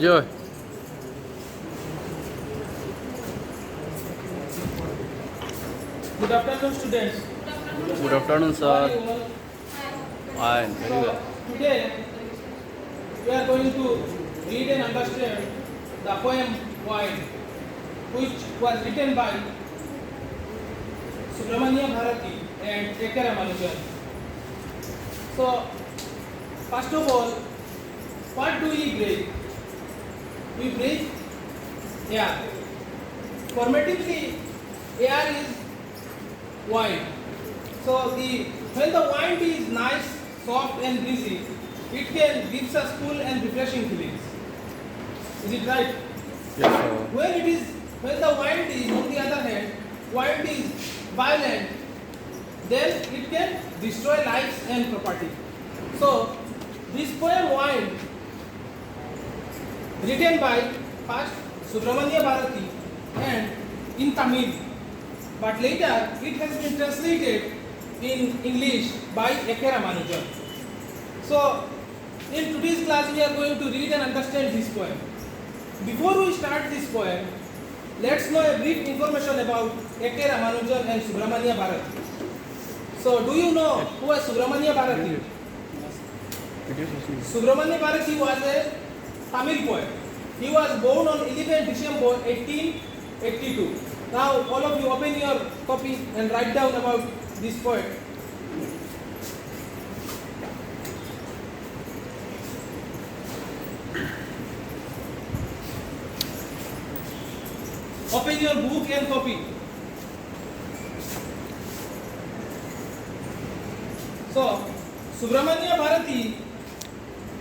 Joy. Good afternoon, students. Good afternoon, How are sir. you all? Fine, very So, well. today we are going to read and understand the poem Wine, which was written by Subramania Bharati and A.K. Ramanujan. So, first of all, what do we breathe? We breathe air. Formatively, air is wine. So when the wine is nice, soft and breezy, it can give us cool and refreshing feelings. Is it right? Yes, sir. When the wine is on the other hand, wine is violent, then it can destroy lives and property. So this poem Wine, written by first Subramania Bharati and in Tamil, but later it has been translated in English by A.K. Ramanujan. So, in today's class we are going to read and understand this poem. Before we start this poem, let's know a brief information about A.K. Ramanujan and Subramania Bharati. So, do you know who was Subramania Bharati? Subramania Bharati was a Tamil poet. He was born on 11 December 1882. Now, all of you open your copy and write down about this poet. Open your book and copy. So, Subramania Bharati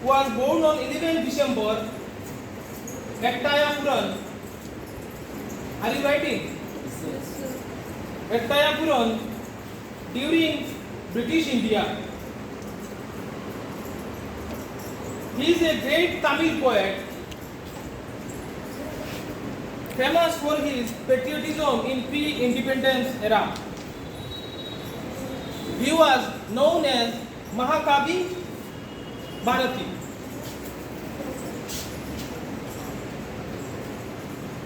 was born on 11 December at Tayapuran. Are you writing? At Tayapuran during British India. He is a great Tamil poet, famous for his patriotism in pre-independence era. He was known as Mahakavi Bharati.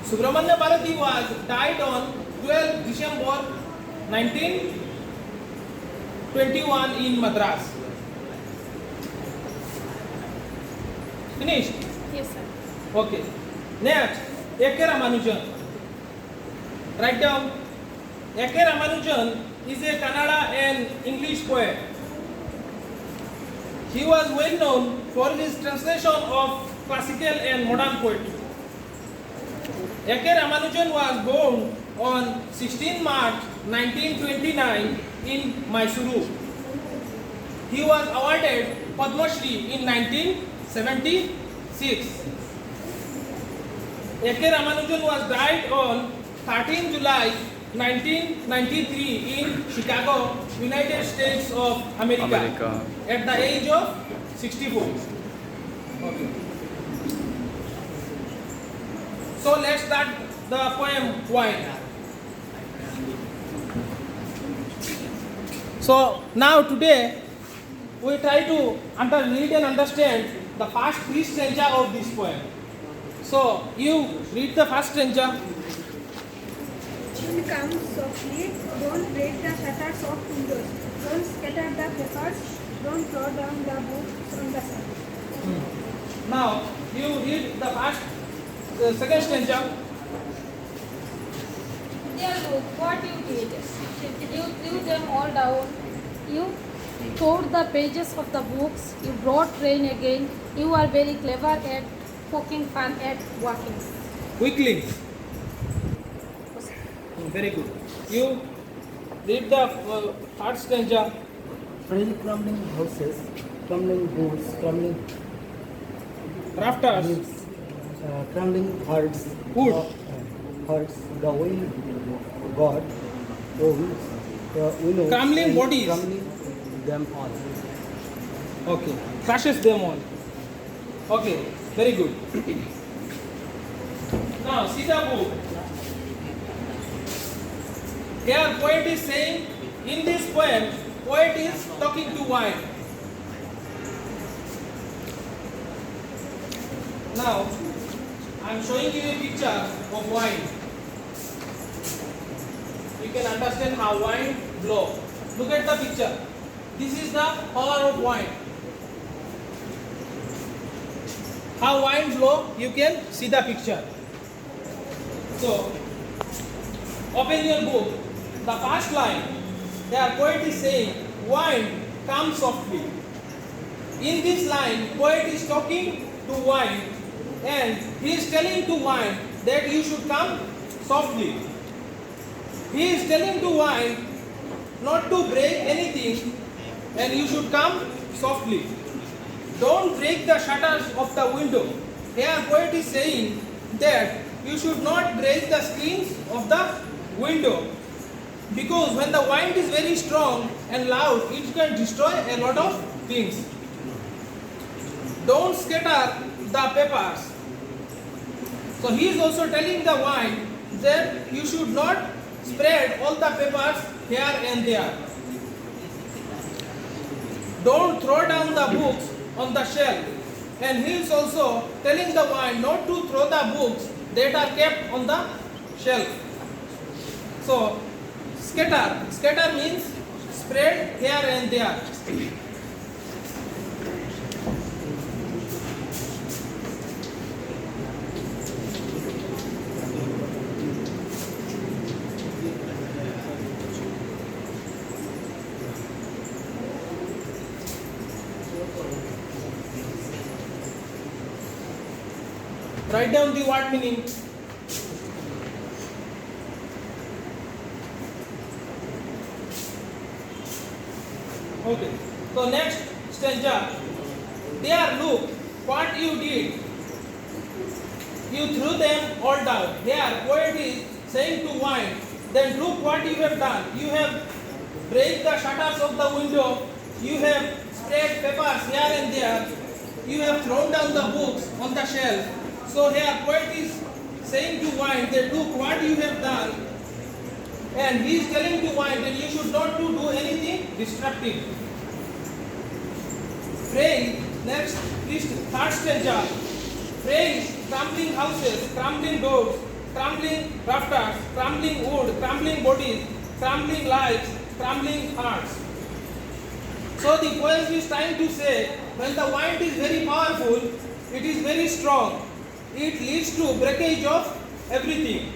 Subramania Bharati was died on 12 December 1921 in Madras. Finished? Yes, sir. Okay. Next, A.K. Ramanujan. Write down. A.K. Ramanujan is a Kannada and English poet. He was well known for his translation of classical and modern poetry. A.K. Ramanujan was born on 16 March 1929 in Mysuru. He was awarded Padma Shri in 1976. A.K. Ramanujan was died on 13 July 1993 in Chicago, United States of America. At the age of 64. Okay. So let's start the poem Wine. So now today we try to read and understand the first three stanza of this poem. So you read the first stanza. Wind comes softly, don't break the shutters of windows, don't scatter the papers, don't throw down the books on the sun. Now you read the second stanza. Dear look, what you did. You threw them all down. You tore the pages of the books. You brought rain again. You are very clever at poking fun at walking. Quickly. Very good. You read the third stanza. Frail crumbling houses, crumbling boots, crumbling Rafters. leaves, crumbling hearts, Wood. hearts, the will God owns, winnows, Crumbling and bodies. crumbling them all. Okay. Crushes them all. Okay. Very good. Now see the book. Here poet is saying, in this poem, poet is talking to wine. Now, I am showing you a picture of wine. You can understand how wine blow. Look at the picture. This is the power of wine. How wine blow, you can see the picture. So, open your book. The first line, the poet is saying, wine, come softly. In this line, poet is talking to wine and he is telling to wine that you should come softly. He is telling to wine not to break anything and you should come softly. Don't break the shutters of the window. Here poet is saying that you should not break the screens of the window, because when the wind is very strong and loud, it can destroy a lot of things. Don't scatter the papers. So he is also telling the wine that you should not spread all the papers here and there. Don't throw down the books on the shelf. And he is also telling the wine not to throw the books that are kept on the shelf. So, scatter. Scatter means spread here and there. Write down the word meaning. Okay. So next stanza. There, look what you did. You threw them all down. Here, poet is saying to wine, then look what you have done. You have break the shutters of the window. You have spread papers here and there. You have thrown down the books on the shelf. So here poet is saying to wine that look what you have done, and he is telling to wine that you should not to do anything destructive. Phrase, next is third stanza. Phrase, crumbling houses, crumbling doors, crumbling rafters, crumbling wood, crumbling bodies, crumbling lives, crumbling hearts. So the poet is trying to say when the wind is very powerful, it is very strong. It leads to breakage of everything.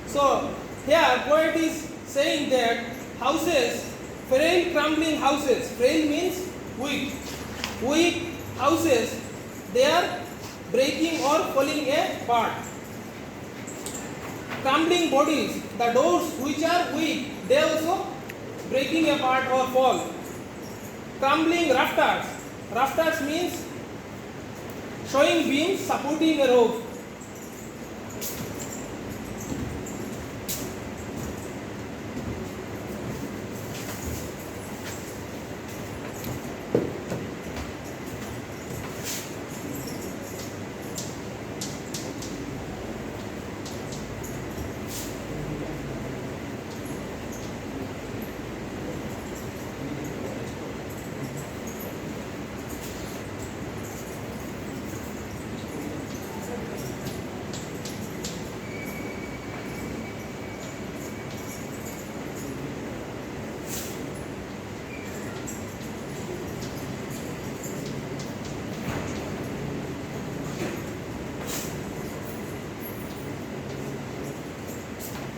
So here poet is saying that houses, frail crumbling houses, frail means weak. Weak houses, they are breaking or falling apart. Crumbling bodies, the doors which are weak, they also breaking apart or fall. Crumbling rafters, rafters means showing beams supporting a roof.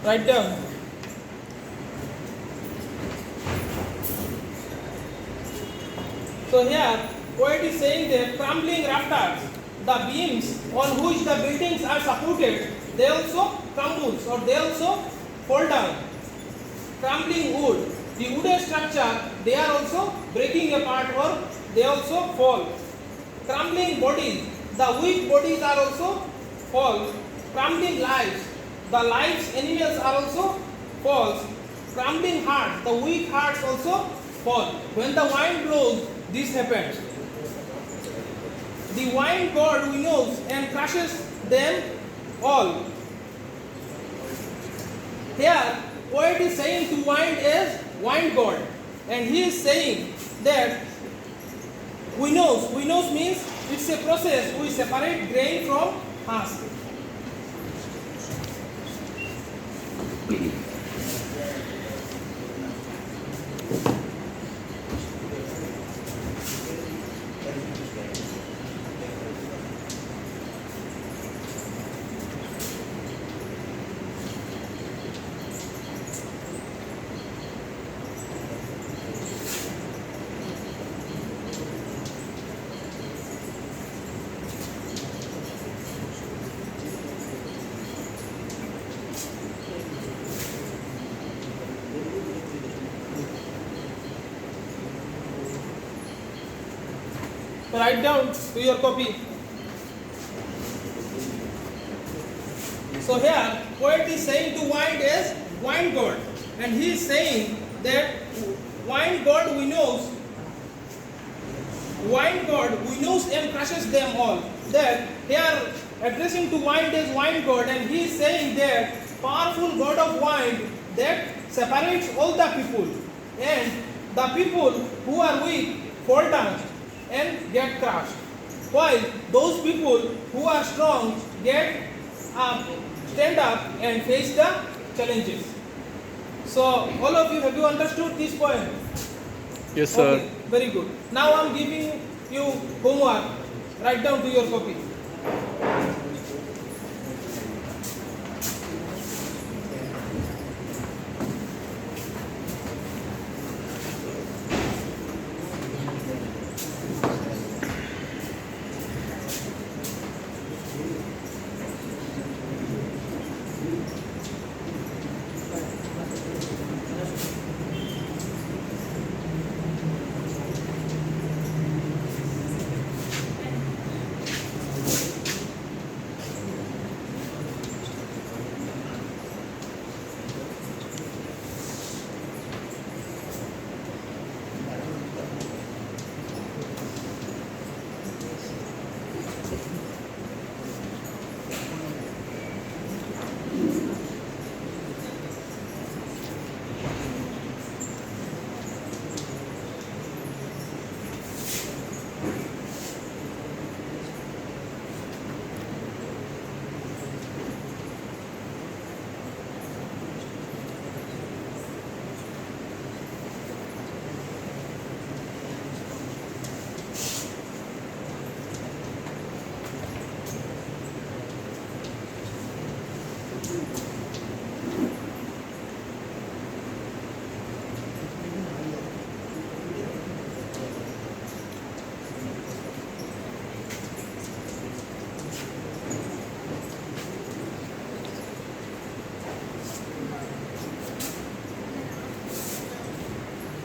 Write down. So here, poet is saying that crumbling rafters, the beams on which the buildings are supported, they also crumble or they also fall down. Crumbling wood, the wooden structure, they are also breaking apart or they also fall. Crumbling bodies, the weak bodies are also fall. Crumbling lives, the lives animals are also falls. Crumbling hearts, the weak hearts also fall. When the wind blows, this happens. The wind god winnows and crushes them all. Here, poet is saying to wind as wind god, and he is saying that winnows. Winnows means it's a process we separate grain from husk. So write down to your copy. So here, poet is saying to wine as wine god, and he is saying that wine god winnows and crushes them all. That they are addressing to wine as wine god, and he is saying that powerful god of wine that separates all the people, and the people who are weak fall down and get crushed, while those people who are strong get up, stand up and face the challenges. So all of you, have you understood this point? Yes, sir. Okay, very good. Now I am giving you homework. Write down to your copy.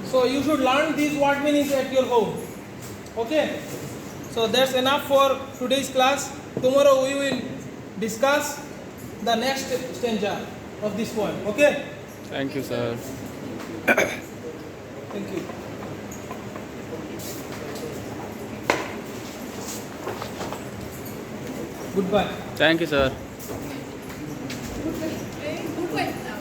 So you should learn these word meanings at your home. Okay? So that's enough for today's class. Tomorrow we will discuss the next stanza of this poem. Okay? Thank you, sir. Thank you. Goodbye. Thank you, sir.